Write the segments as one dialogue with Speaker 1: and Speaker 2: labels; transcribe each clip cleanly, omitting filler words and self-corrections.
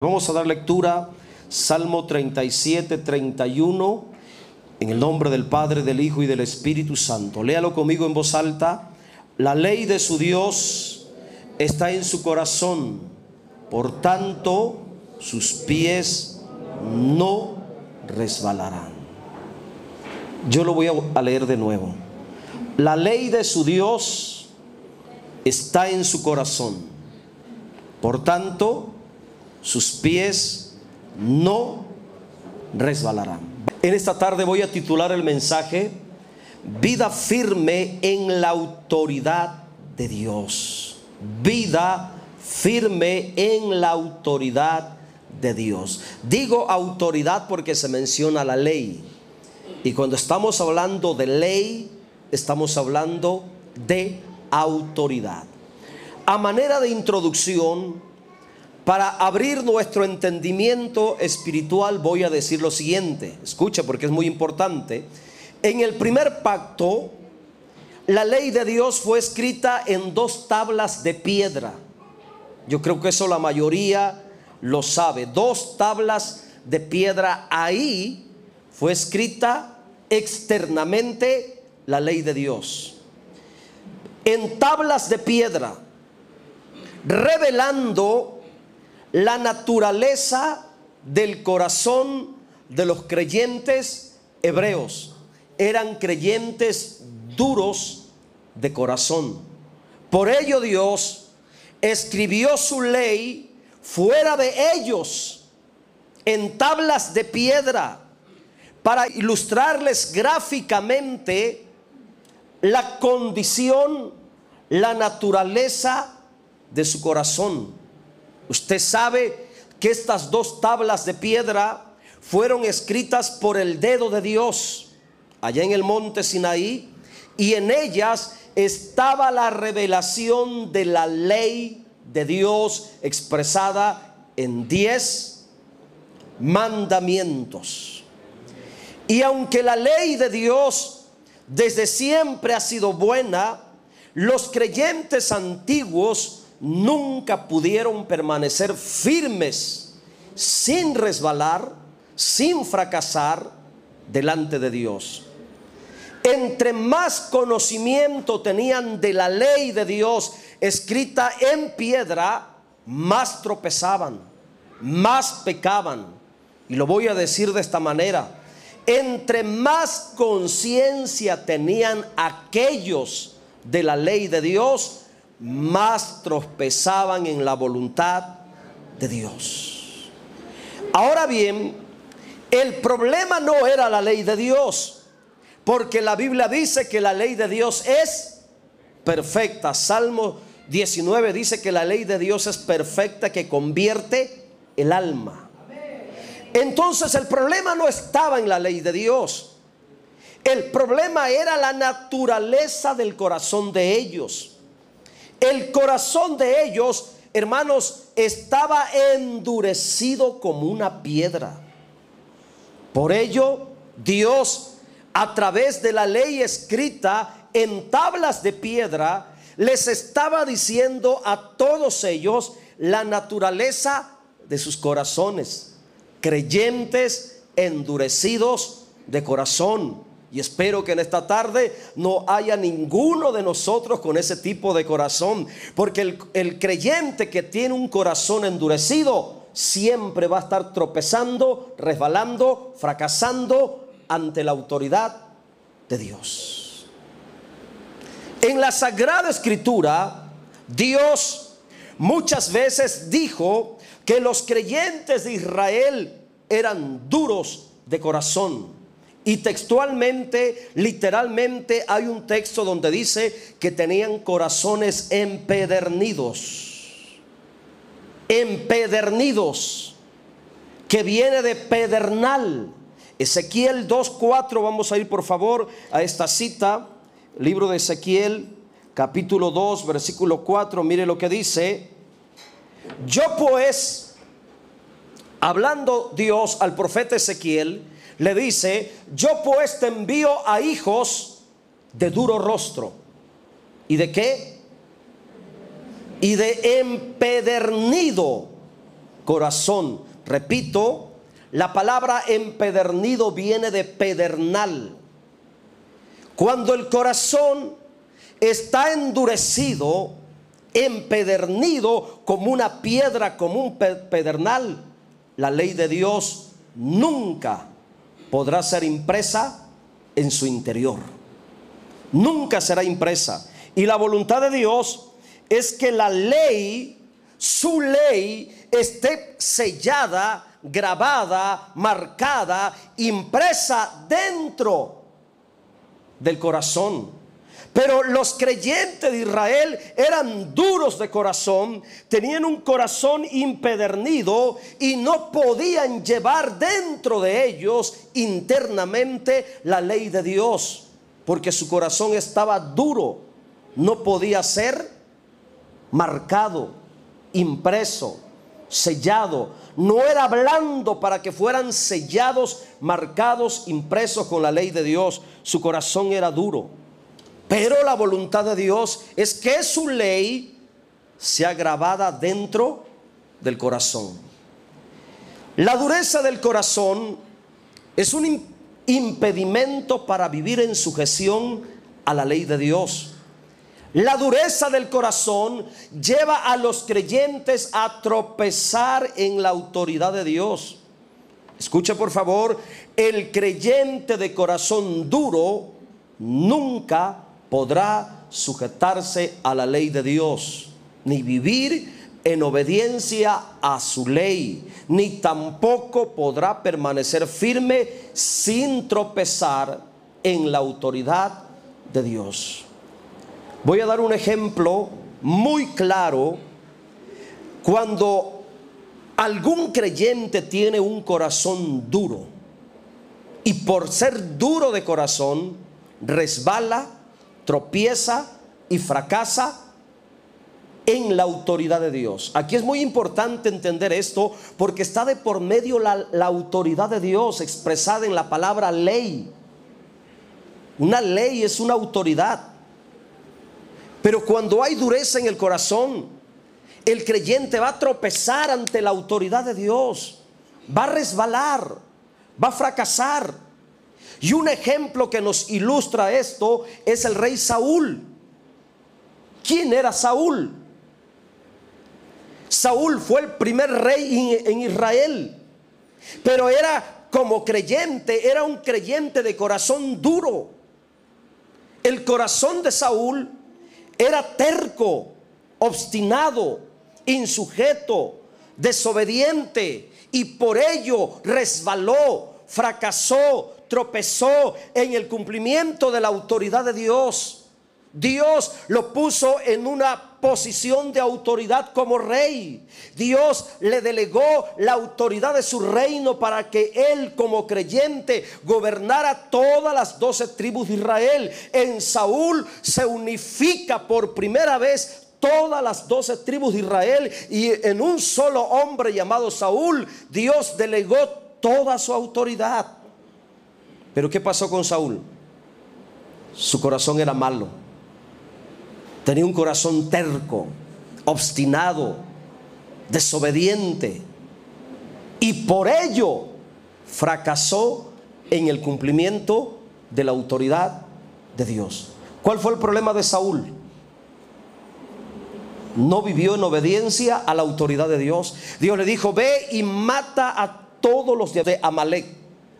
Speaker 1: Vamos a dar lectura, Salmo 37, 31, en el nombre del Padre, del Hijo y del Espíritu Santo. Léalo conmigo en voz alta. La ley de su Dios está en su corazón, por tanto sus pies no resbalarán. Yo lo voy a leer de nuevo. La ley de su Dios está en su corazón, por tanto sus pies no resbalarán. En esta tarde voy a titular el mensaje: vida firme en la autoridad de Dios. Vida firme en la autoridad de Dios. Digo autoridad porque se menciona la ley. Y cuando estamos hablando de ley, estamos hablando de autoridad. A manera de introducción, para abrir nuestro entendimiento espiritual, voy a decir lo siguiente. Escucha, porque es muy importante. En el primer pacto, la ley de Dios fue escrita en 2 tablas de piedra. Yo creo que eso la mayoría lo sabe. 2 tablas de piedra. Ahí fue escrita externamente la ley de Dios. En tablas de piedra, revelando la naturaleza del corazón de los creyentes hebreos. Eran creyentes duros de corazón. Por ello Dios escribió su ley fuera de ellos, en tablas de piedra, para ilustrarles gráficamente la condición, la naturaleza de su corazón. Usted sabe que estas 2 tablas de piedra fueron escritas por el dedo de Dios allá en el monte Sinaí, y en ellas estaba la revelación de la ley de Dios expresada en 10 mandamientos. Y aunque la ley de Dios desde siempre ha sido buena, los creyentes antiguos nunca pudieron permanecer firmes, sin resbalar, sin fracasar delante de Dios. Entre más conocimiento tenían de la ley de Dios escrita en piedra, más tropezaban, más pecaban. Y lo voy a decir de esta manera: entre más conciencia tenían aquellos de la ley de Dios, más tropezaban en la voluntad de Dios. Ahora bien, el problema no era la ley de Dios, porque la Biblia dice que la ley de Dios es perfecta. Salmo 19 dice que la ley de Dios es perfecta, que convierte el alma. Entonces el problema no estaba en la ley de Dios. El problema era la naturaleza del corazón de ellos. El corazón de ellos, hermanos, estaba endurecido como una piedra. Por ello, Dios, a través de la ley escrita en tablas de piedra, les estaba diciendo a todos ellos la naturaleza de sus corazones. Creyentes endurecidos de corazón. Y espero que en esta tarde no haya ninguno de nosotros con ese tipo de corazón, porque el creyente que tiene un corazón endurecido siempre va a estar tropezando, resbalando, fracasando ante la autoridad de Dios. En la Sagrada Escritura, Dios muchas veces dijo que los creyentes de Israel eran duros de corazón. Y textualmente, literalmente, hay un texto donde dice que tenían corazones empedernidos. Empedernidos, que viene de pedernal. Ezequiel 2:4, vamos a ir por favor a esta cita. Libro de Ezequiel, capítulo 2, versículo 4. Mire lo que dice: yo pues, hablando Dios al profeta Ezequiel, le dice: yo pues te envío a hijos de duro rostro. ¿Y de qué? Y de empedernido corazón. Repito, la palabra empedernido viene de pedernal. Cuando el corazón está endurecido, empedernido como una piedra, como un pedernal, la ley de Dios nunca podrá ser impresa en su interior. Nunca será impresa. Y la voluntad de Dios es que la ley, su ley, esté sellada, grabada, marcada, impresa dentro del corazón. Pero los creyentes de Israel eran duros de corazón, tenían un corazón impedernido y no podían llevar dentro de ellos internamente la ley de Dios, porque su corazón estaba duro, no podía ser marcado, impreso, sellado. No era blando para que fueran sellados, marcados, impresos con la ley de Dios. Su corazón era duro. Pero la voluntad de Dios es que su ley sea grabada dentro del corazón. La dureza del corazón es un impedimento para vivir en sujeción a la ley de Dios. La dureza del corazón lleva a los creyentes a tropezar en la autoridad de Dios. Escuche por favor, el creyente de corazón duro nunca podrá sujetarse a la ley de Dios, ni vivir en obediencia a su ley, ni tampoco podrá permanecer firme sin tropezar en la autoridad de Dios. Voy a dar un ejemplo muy claro. Cuando algún creyente tiene un corazón duro y por ser duro de corazón resbala, tropieza y fracasa en la autoridad de Dios. Aquí es muy importante entender esto, porque está de por medio la autoridad de Dios expresada en la palabra ley. Una ley es una autoridad. Pero cuando hay dureza en el corazón, el creyente va a tropezar ante la autoridad de Dios, va a resbalar, va a fracasar. Y un ejemplo que nos ilustra esto es el rey Saúl. ¿Quién era Saúl? Saúl fue el primer rey en Israel, pero era como creyente, era un creyente de corazón duro. El corazón de Saúl era terco, obstinado, insujeto, desobediente, y por ello resbaló, fracasó, tropezó en el cumplimiento de la autoridad de Dios. Dios lo puso en una posición de autoridad como rey. Dios le delegó la autoridad de su reino para que él, como creyente, gobernara todas las 12 tribus de Israel. En Saúl se unifica por primera vez todas las 12 tribus de Israel, y en un solo hombre llamado Saúl Dios delegó toda su autoridad. Pero ¿qué pasó con Saúl? Su corazón era malo. Tenía un corazón terco, obstinado, desobediente, y por ello fracasó en el cumplimiento de la autoridad de Dios. ¿Cuál fue el problema de Saúl? No vivió en obediencia a la autoridad de Dios. Dios le dijo: ve y mata a todos los de Amalek,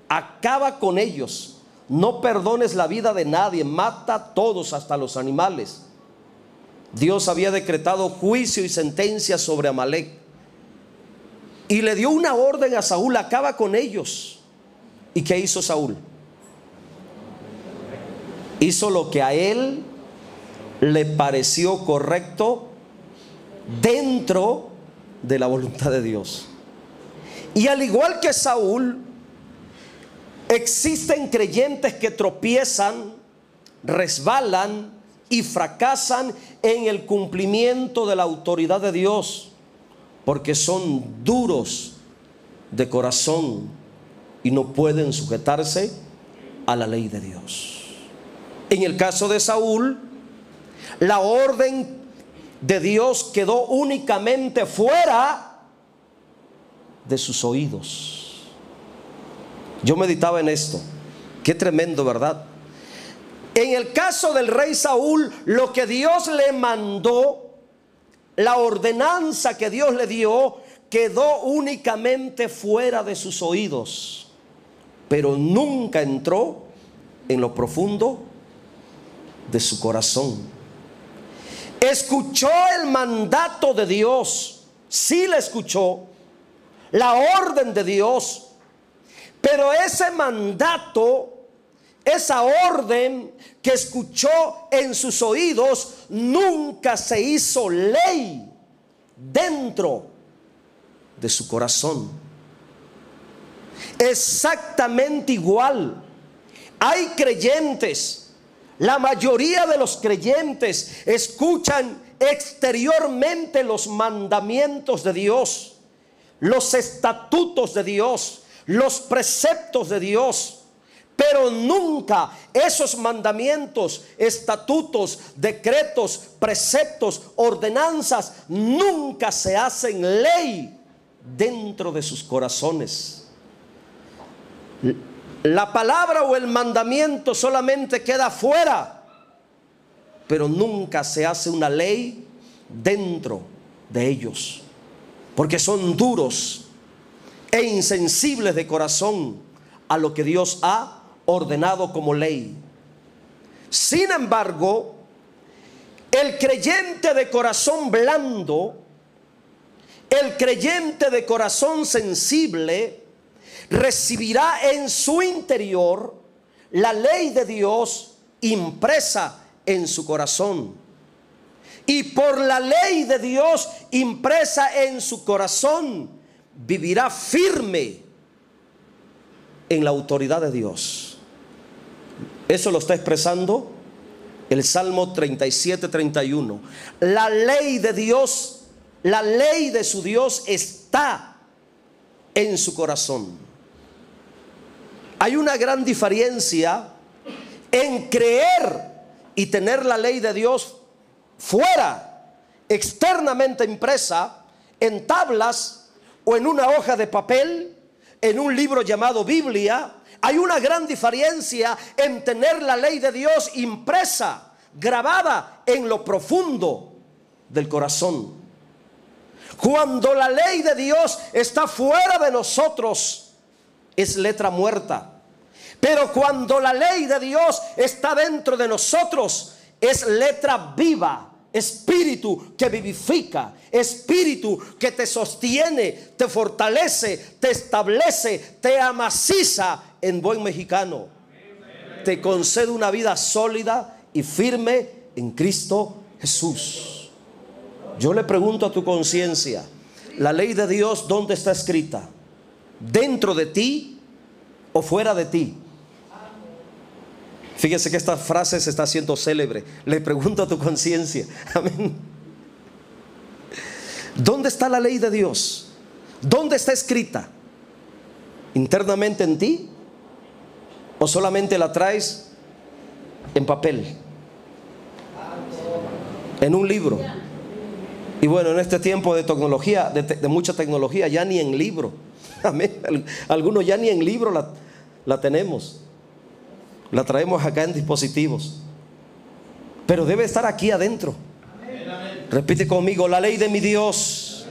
Speaker 1: acaba con ellos, no perdones la vida de nadie, mata a todos, hasta los animales. Dios había decretado juicio y sentencia sobre Amalek, y le dio una orden a Saúl: acaba con ellos. ¿Y qué hizo Saúl? Hizo lo que a él le pareció correcto dentro de la voluntad de Dios. Y al igual que Saúl, existen creyentes que tropiezan, resbalan y fracasan en el cumplimiento de la autoridad de Dios, porque son duros de corazón y no pueden sujetarse a la ley de Dios. En el caso de Saúl, la orden de Dios quedó únicamente fuera de sus oídos. Yo meditaba en esto. Qué tremendo, ¿verdad? En el caso del rey Saúl, lo que Dios le mandó, la ordenanza que Dios le dio, quedó únicamente fuera de sus oídos, pero nunca entró en lo profundo de su corazón. Escuchó el mandato de Dios, sí le escuchó, la orden de Dios, pero ese mandato, esa orden que escuchó en sus oídos, nunca se hizo ley dentro de su corazón. Exactamente igual, hay creyentes, la mayoría de los creyentes escuchan exteriormente los mandamientos de Dios, los estatutos de Dios, los preceptos de Dios, pero nunca esos mandamientos, estatutos, decretos, preceptos, ordenanzas, nunca se hacen ley dentro de sus corazones. La palabra o el mandamiento solamente queda fuera, pero nunca se hace una ley dentro de ellos, porque son duros e insensibles de corazón a lo que Dios ha ordenado como ley. Sin embargo, el creyente de corazón blando, el creyente de corazón sensible, recibirá en su interior la ley de Dios impresa en su corazón. Y por la ley de Dios impresa en su corazón, vivirá firme en la autoridad de Dios. Eso lo está expresando el Salmo 37-31. La ley de Dios, la ley de su Dios está en su corazón. Hay una gran diferencia en creer y tener la ley de Dios fuera, externamente impresa en tablas o en una hoja de papel, en un libro llamado Biblia. Hay una gran diferencia en tener la ley de Dios impresa, grabada en lo profundo del corazón. Cuando la ley de Dios está fuera de nosotros, es letra muerta. Pero cuando la ley de Dios está dentro de nosotros, es letra viva, espíritu que vivifica, espíritu que te sostiene, te fortalece, te establece, te amaciza en buen mexicano. Te concede una vida sólida y firme en Cristo Jesús. Yo le pregunto a tu conciencia, ¿la ley de Dios dónde está escrita? ¿Dentro de ti o fuera de ti? Fíjese que esta frase se está haciendo célebre. Le pregunto a tu conciencia, amén, ¿dónde está la ley de Dios? ¿Dónde está escrita? ¿Internamente en ti? ¿O solamente la traes en papel? ¿En un libro? Y bueno, en este tiempo de tecnología, de mucha tecnología, ya ni en libro. Amén. Algunos ya ni en libro la tenemos. La traemos acá en dispositivos. Pero debe estar aquí adentro. Repite conmigo, la ley de mi Dios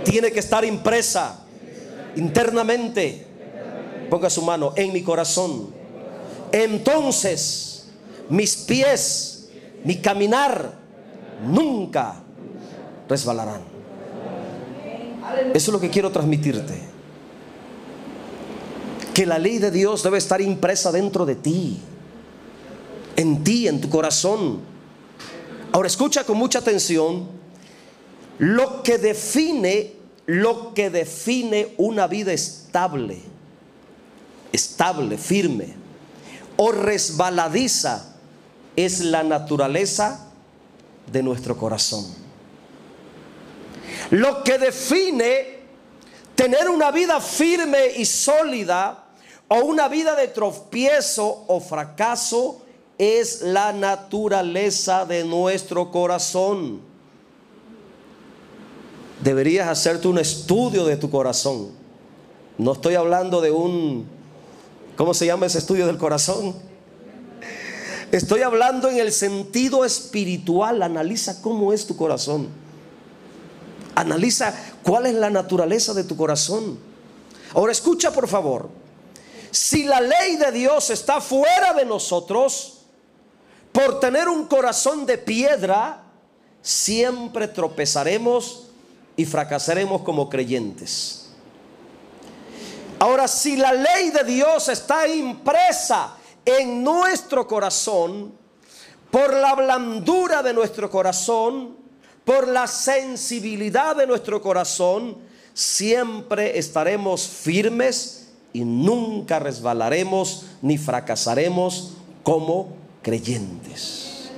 Speaker 1: tiene que estar impresa internamente. Ponga su mano en mi corazón. Entonces mis pies, mi caminar nunca resbalarán. Eso es lo que quiero transmitirte. Que la ley de Dios debe estar impresa dentro de ti, en tu corazón. Ahora escucha con mucha atención. Lo que define una vida estable, firme o resbaladiza es la naturaleza de nuestro corazón. Lo que define tener una vida firme y sólida o una vida de tropiezo o fracaso es la naturaleza de nuestro corazón. Deberías hacerte un estudio de tu corazón. No estoy hablando de ¿cómo se llama ese estudio del corazón? Estoy hablando en el sentido espiritual. Analiza cómo es tu corazón. Analiza cuál es la naturaleza de tu corazón. Ahora escucha por favor. Si la ley de Dios está fuera de nosotros, por tener un corazón de piedra, siempre tropezaremos y fracasaremos como creyentes. Ahora, si la ley de Dios está impresa en nuestro corazón, por la blandura de nuestro corazón, por la sensibilidad de nuestro corazón, siempre estaremos firmes y nunca resbalaremos ni fracasaremos como creyentes.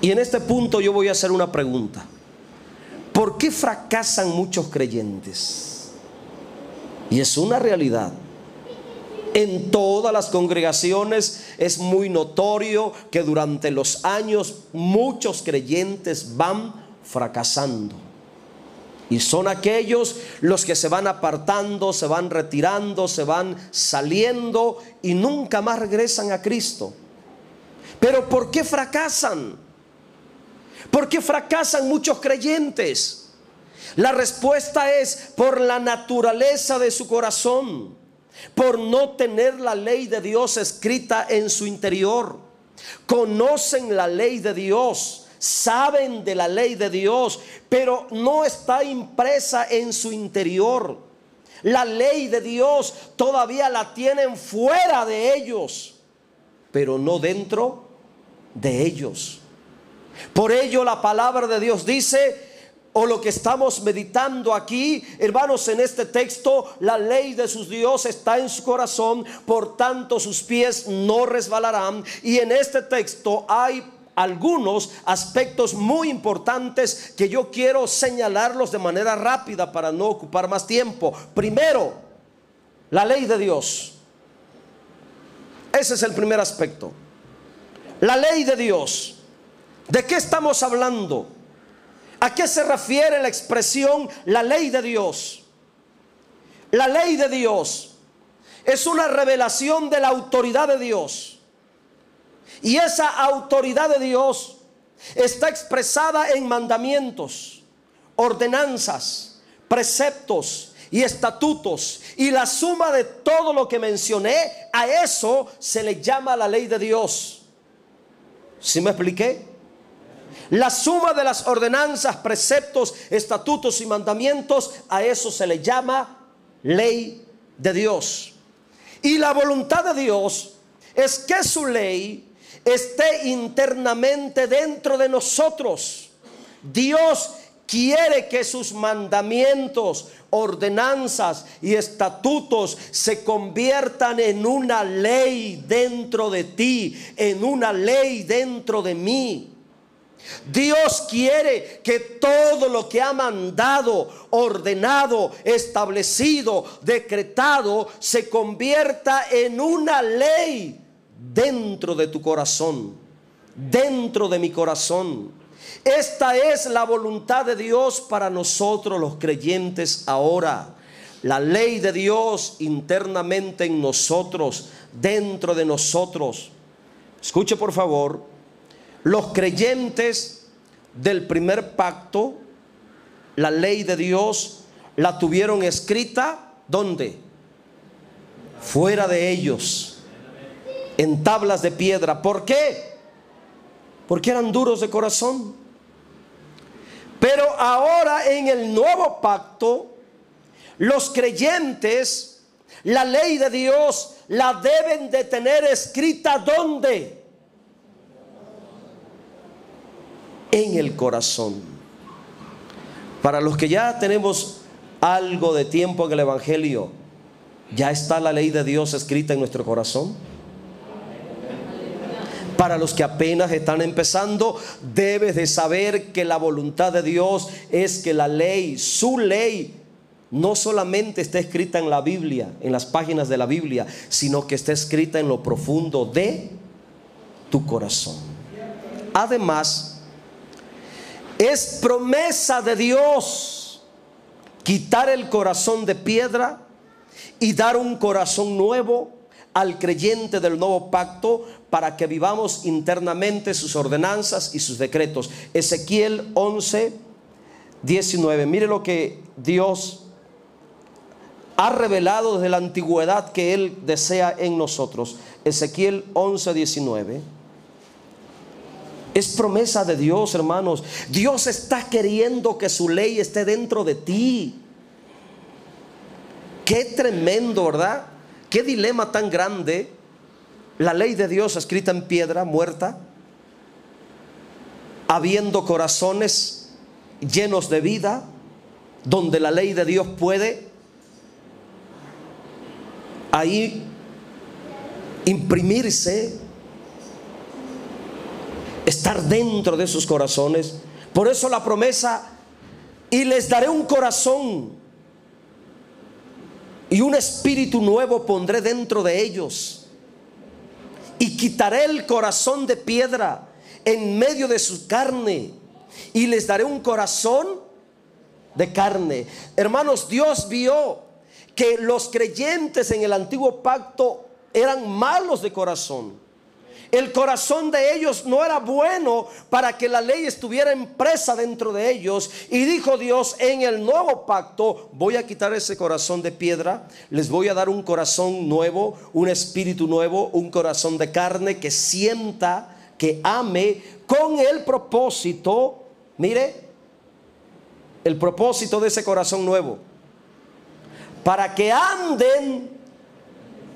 Speaker 1: Y en este punto yo voy a hacer una pregunta. ¿Por qué fracasan muchos creyentes? Y es una realidad. En todas las congregaciones es muy notorio que durante los años muchos creyentes van fracasando. Y son aquellos los que se van apartando, se van retirando, se van saliendo y nunca más regresan a Cristo. Pero ¿por qué fracasan? ¿Por qué fracasan muchos creyentes? La respuesta es por la naturaleza de su corazón, por no tener la ley de Dios escrita en su interior. Conocen la ley de Dios, saben de la ley de Dios, pero no está impresa en su interior. La ley de Dios todavía la tienen fuera de ellos, pero no dentro de ellos. Por ello la palabra de Dios dice, o lo que estamos meditando aquí, hermanos, en este texto, la ley de su Dios está en su corazón, por tanto sus pies no resbalarán. Y en este texto hay algunos aspectos muy importantes que yo quiero señalarlos de manera rápida para no ocupar más tiempo. Primero, la ley de Dios. Ese es el primer aspecto. La ley de Dios. ¿De qué estamos hablando? ¿A qué se refiere la expresión la ley de Dios? La ley de Dios es una revelación de la autoridad de Dios. Y esa autoridad de Dios está expresada en mandamientos, ordenanzas, preceptos y estatutos. Y la suma de todo lo que mencioné, a eso se le llama la ley de Dios. ¿Sí me expliqué? La suma de las ordenanzas, preceptos, estatutos y mandamientos, a eso se le llama ley de Dios. Y la voluntad de Dios es que su ley esté internamente dentro de nosotros. Dios quiere que sus mandamientos, ordenanzas y estatutos se conviertan en una ley dentro de ti, en una ley dentro de mí. Dios quiere que todo lo que ha mandado, ordenado, establecido, decretado, se convierta en una ley dentro de tu corazón, dentro de mi corazón. Esta es la voluntad de Dios para nosotros los creyentes ahora. La ley de Dios internamente en nosotros, dentro de nosotros. Escuche por favor. Los creyentes del primer pacto, la ley de Dios la tuvieron escrita, ¿dónde? Fuera de ellos, en tablas de piedra. ¿Por qué? Porque eran duros de corazón. Pero ahora en el nuevo pacto, los creyentes, la ley de Dios la deben de tener escrita, ¿dónde? En el corazón. Para los que ya tenemos algo de tiempo en el Evangelio, ¿ya está la ley de Dios escrita en nuestro corazón? Para los que apenas están empezando, debes de saber que la voluntad de Dios es que la ley, su ley, no solamente está escrita en la Biblia, en las páginas de la Biblia, sino que está escrita en lo profundo de tu corazón. Además, es promesa de Dios quitar el corazón de piedra y dar un corazón nuevo al creyente del nuevo pacto, para que vivamos internamente sus ordenanzas y sus decretos. Ezequiel 11, 19. Mire lo que Dios ha revelado desde la antigüedad que Él desea en nosotros. Ezequiel 11, 19. Es promesa de Dios, hermanos. Dios está queriendo que su ley esté dentro de ti. Qué tremendo, ¿verdad? Qué dilema tan grande. La ley de Dios escrita en piedra, muerta, habiendo corazones llenos de vida, donde la ley de Dios puede ahí imprimirse, estar dentro de esos corazones. Por eso la promesa: y les daré un corazón y un espíritu nuevo pondré dentro de ellos, y quitaré el corazón de piedra en medio de su carne, y les daré un corazón de carne. Hermanos, Dios vio que los creyentes en el antiguo pacto eran malos de corazón. El corazón de ellos no era bueno para que la ley estuviera impresa dentro de ellos. Y dijo Dios: en el nuevo pacto voy a quitar ese corazón de piedra, les voy a dar un corazón nuevo, un espíritu nuevo, un corazón de carne que sienta, que ame, con el propósito, mire, el propósito de ese corazón nuevo: para que anden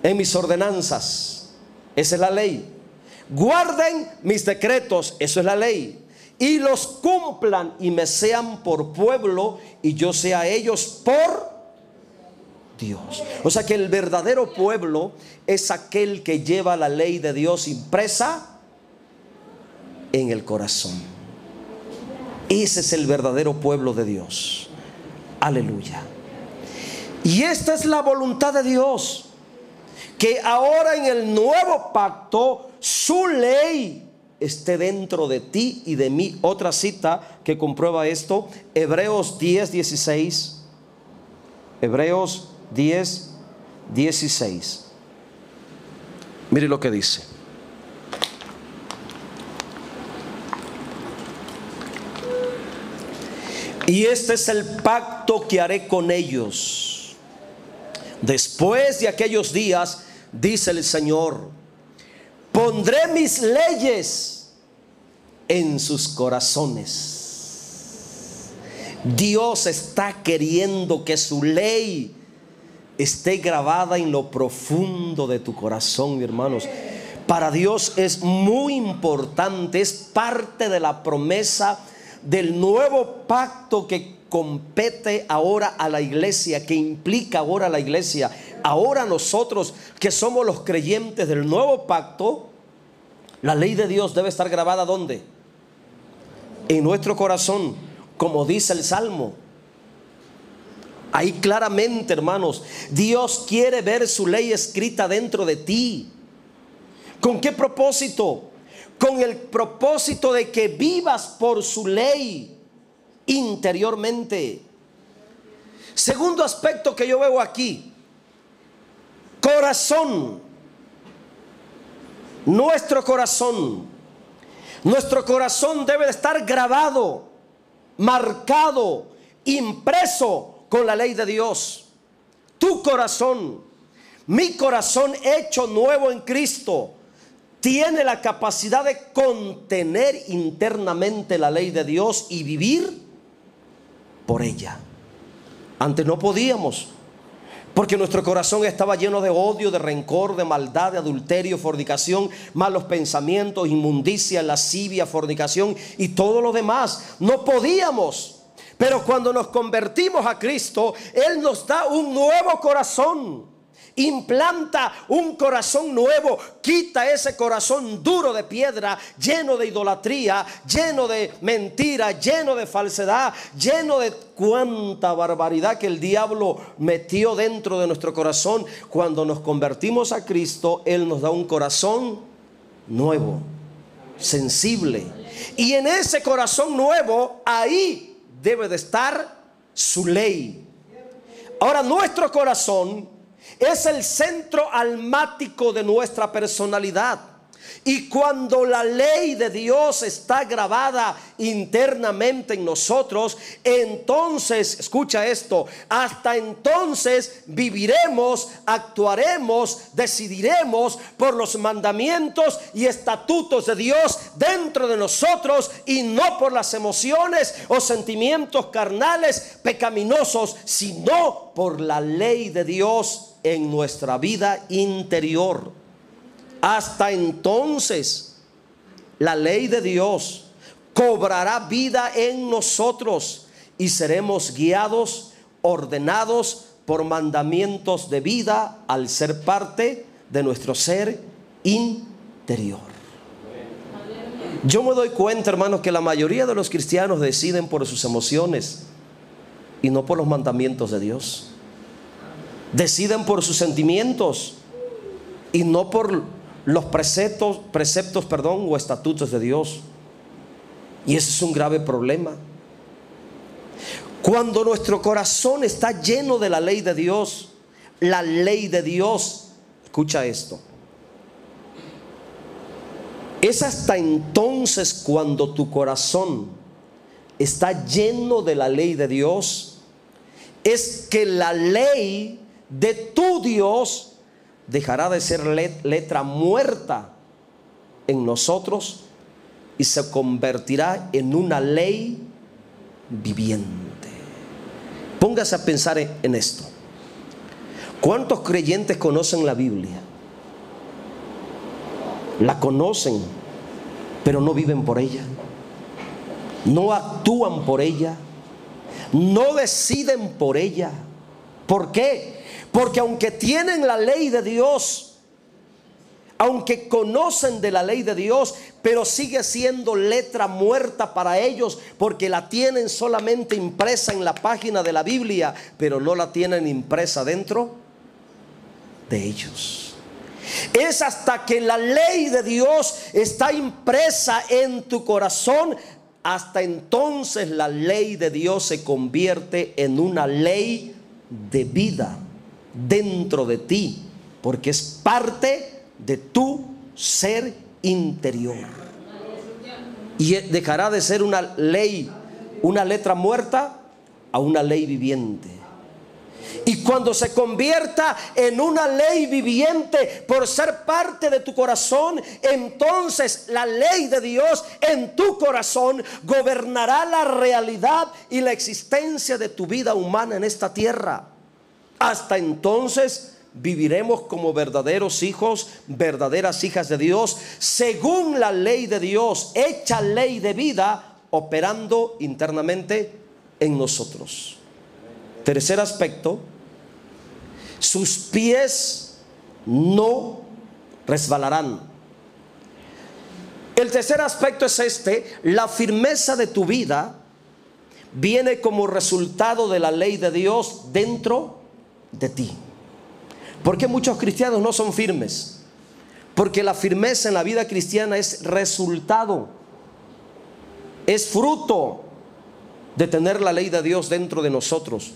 Speaker 1: en mis ordenanzas. Esa es la ley. Guarden mis decretos, eso es la ley, y los cumplan, y me sean por pueblo y yo sea ellos por Dios. O sea que el verdadero pueblo es aquel que lleva la ley de Dios impresa en el corazón. Ese es el verdadero pueblo de Dios. Aleluya. Y esta es la voluntad de Dios, que ahora en el nuevo pacto su ley esté dentro de ti y de mí. Otra cita que comprueba esto: Hebreos 10, 16. Hebreos 10, 16. Mire lo que dice. Y este es el pacto que haré con ellos después de aquellos días, dice el Señor: pondré mis leyes en sus corazones. Dios está queriendo que su ley esté grabada en lo profundo de tu corazón, mi hermanos. Para Dios es muy importante, es parte de la promesa del nuevo pacto que compete ahora a la iglesia, que implica ahora a la iglesia. Ahora nosotros que somos los creyentes del nuevo pacto, la ley de Dios debe estar grabada ¿dónde? En nuestro corazón, como dice el Salmo. Ahí claramente, hermanos, Dios quiere ver su ley escrita dentro de ti. ¿Con qué propósito? Con el propósito de que vivas por su ley interiormente. Segundo aspecto que yo veo aquí: corazón. Nuestro corazón debe de estar grabado, marcado, impreso con la ley de Dios. Tu corazón, mi corazón hecho nuevo en Cristo, tiene la capacidad de contener internamente la ley de Dios y vivir por ella. Antes no podíamos, porque nuestro corazón estaba lleno de odio, de rencor, de maldad, de adulterio, fornicación, malos pensamientos, inmundicia, lascivia, fornicación y todo lo demás. No podíamos. Pero cuando nos convertimos a Cristo, Él nos da un nuevo corazón. Implanta un corazón nuevo, quita ese corazón duro de piedra, lleno de idolatría, lleno de mentira, lleno de falsedad, lleno de cuánta barbaridad que el diablo metió dentro de nuestro corazón. Cuando nos convertimos a Cristo, Él nos da un corazón nuevo, sensible, y en ese corazón nuevo, ahí debe de estar su ley. Ahora nuestro corazón es el centro almático de nuestra personalidad. Y cuando la ley de Dios está grabada internamente en nosotros, entonces, escucha esto, hasta entonces viviremos, actuaremos, decidiremos por los mandamientos y estatutos de Dios dentro de nosotros, y no por las emociones o sentimientos carnales pecaminosos, sino por la ley de Dios en nuestra vida interior. Hasta entonces la ley de Dios cobrará vida en nosotros y seremos guiados, ordenados por mandamientos de vida al ser parte de nuestro ser interior. Yo me doy cuenta, hermanos, que la mayoría de los cristianos deciden por sus emociones y no por los mandamientos de Dios. Deciden por sus sentimientos y no por los preceptos, o estatutos de Dios. Y ese es un grave problema. Cuando nuestro corazón está lleno de la ley de Dios, la ley de Dios, escucha esto, es hasta entonces cuando tu corazón está lleno de la ley de Dios, es que la ley de tu Dios dejará de ser letra muerta en nosotros y se convertirá en una ley viviente. Póngase a pensar en esto. ¿Cuántos creyentes conocen la Biblia? La conocen, pero no viven por ella, no actúan por ella, no deciden por ella. ¿Por qué? Porque aunque tienen la ley de Dios, aunque conocen de la ley de Dios, pero sigue siendo letra muerta para ellos, porque la tienen solamente impresa en la página de la Biblia, pero no la tienen impresa dentro de ellos. Es hasta que la ley de Dios está impresa en tu corazón, hasta entonces la ley de Dios se convierte en una ley de vida dentro de ti, porque es parte de tu ser interior, y dejará de ser una ley, una letra muerta, a una ley viviente. Y cuando se convierta en una ley viviente por ser parte de tu corazón, entonces la ley de Dios en tu corazón gobernará la realidad y la existencia de tu vida humana en esta tierra. Hasta entonces viviremos como verdaderos hijos, verdaderas hijas de Dios, según la ley de Dios, hecha ley de vida, operando internamente en nosotros. Tercer aspecto: sus pies no resbalarán. El tercer aspecto es este: la firmeza de tu vida viene como resultado de la ley de Dios dentro de ti. ¿Por qué muchos cristianos no son firmes? Porque la firmeza en la vida cristiana es resultado, es fruto de tener la ley de Dios dentro de nosotros.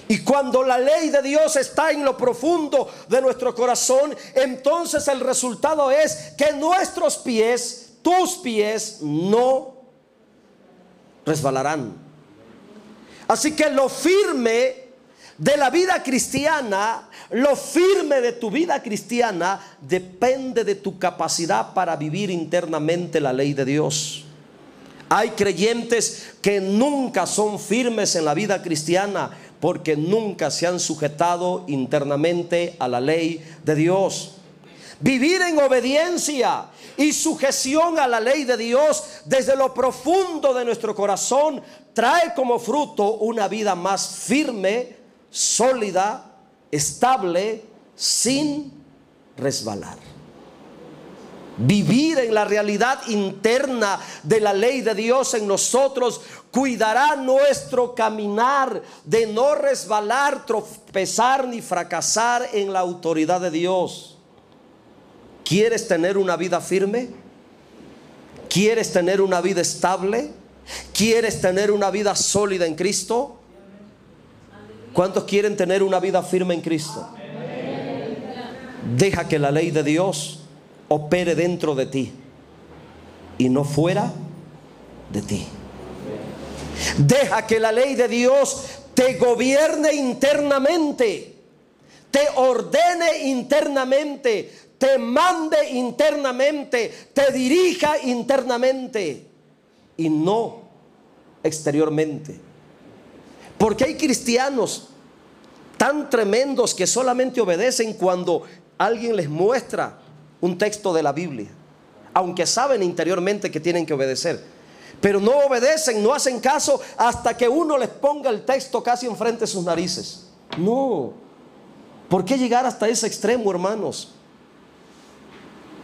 Speaker 1: Y cuando la ley de Dios está en lo profundo de nuestro corazón, entonces el resultado es que nuestros pies, tus pies, no resbalarán. Así que lo firme de la vida cristiana, lo firme de tu vida cristiana, depende de tu capacidad para vivir internamente la ley de Dios. Hay creyentes que nunca son firmes en la vida cristiana porque nunca se han sujetado internamente a la ley de Dios. Vivir en obediencia y sujeción a la ley de Dios desde lo profundo de nuestro corazón trae como fruto una vida más firme, sólida, estable, sin resbalar. Vivir en la realidad interna de la ley de Dios en nosotros cuidará nuestro caminar de no resbalar, tropezar ni fracasar en la autoridad de Dios. ¿Quieres tener una vida firme? ¿Quieres tener una vida estable? ¿Quieres tener una vida sólida en Cristo? ¿Cuántos quieren tener una vida firme en Cristo? Deja que la ley de Dios opere dentro de ti y no fuera de ti. Deja que la ley de Dios te gobierne internamente, te ordene internamente, te mande internamente, te dirija internamente y no exteriormente. Porque hay cristianos tan tremendos que solamente obedecen cuando alguien les muestra un texto de la Biblia, aunque saben interiormente que tienen que obedecer, pero no obedecen, no hacen caso hasta que uno les ponga el texto casi enfrente de sus narices. No, ¿por qué llegar hasta ese extremo, hermanos?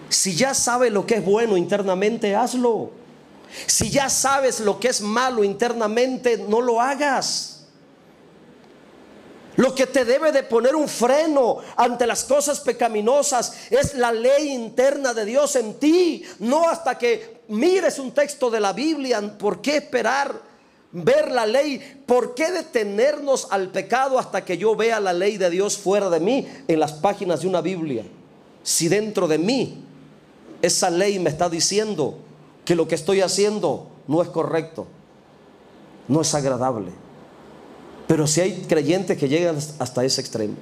Speaker 1: Si ya sabes lo que es bueno internamente, hazlo. Si ya sabes lo que es malo internamente, no lo hagas. Lo que te debe de poner un freno ante las cosas pecaminosas es la ley interna de Dios en ti. No hasta que mires un texto de la Biblia. ¿Por qué esperar ver la ley? ¿Por qué detenernos al pecado hasta que yo vea la ley de Dios fuera de mí en las páginas de una Biblia? Si dentro de mí esa ley me está diciendo que lo que estoy haciendo no es correcto, no es agradable. Pero si hay creyentes que llegan hasta ese extremo,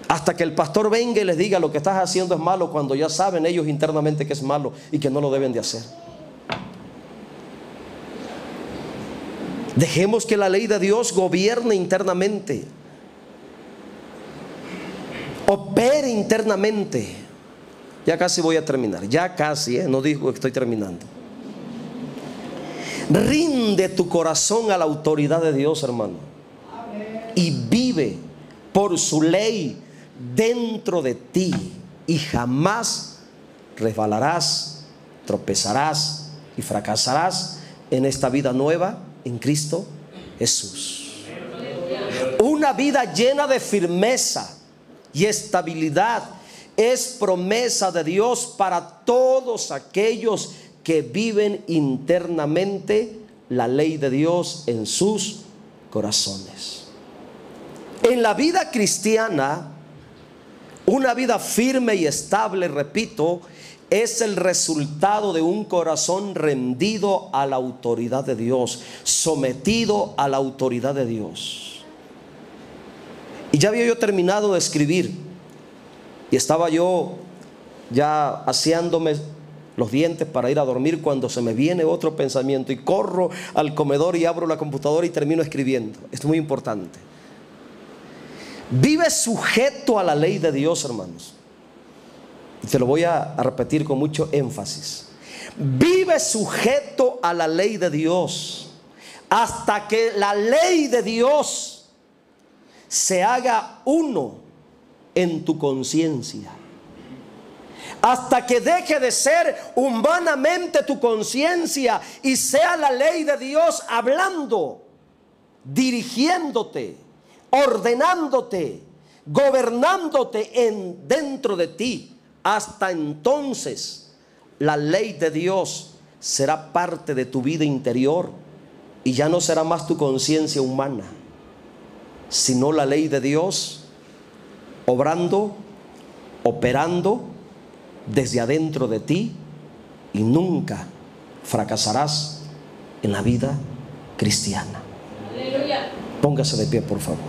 Speaker 1: hasta que el pastor venga y les diga lo que estás haciendo es malo, cuando ya saben ellos internamente que es malo y que no lo deben de hacer. Dejemos que la ley de Dios gobierne internamente, opere internamente. Ya casi voy a terminar, ya casi, no digo que estoy terminando. Rinde tu corazón a la autoridad de Dios, hermano, y vive por su ley dentro de ti, y jamás resbalarás, tropezarás y fracasarás en esta vida nueva en Cristo Jesús. Una vida llena de firmeza y estabilidad es promesa de Dios para todos aquellos que viven internamente la ley de Dios en sus corazones. En la vida cristiana, una vida firme y estable, repito, es el resultado de un corazón rendido a la autoridad de Dios, sometido a la autoridad de Dios. Y ya había yo terminado de escribir y estaba yo ya aseándome los dientes para ir a dormir, cuando se me viene otro pensamiento y corro al comedor y abro la computadora y termino escribiendo. Esto es muy importante. Vive sujeto a la ley de Dios, hermanos. Y te lo voy a repetir con mucho énfasis. Vive sujeto a la ley de Dios hasta que la ley de Dios se haga uno en tu conciencia. Hasta que deje de ser humanamente tu conciencia y sea la ley de Dios hablando, dirigiéndote, ordenándote, gobernándote dentro de ti. Hasta entonces la ley de Dios será parte de tu vida interior y ya no será más tu conciencia humana, sino la ley de Dios obrando, operando desde adentro de ti, y nunca fracasarás en la vida cristiana. Aleluya. Póngase de pie, por favor.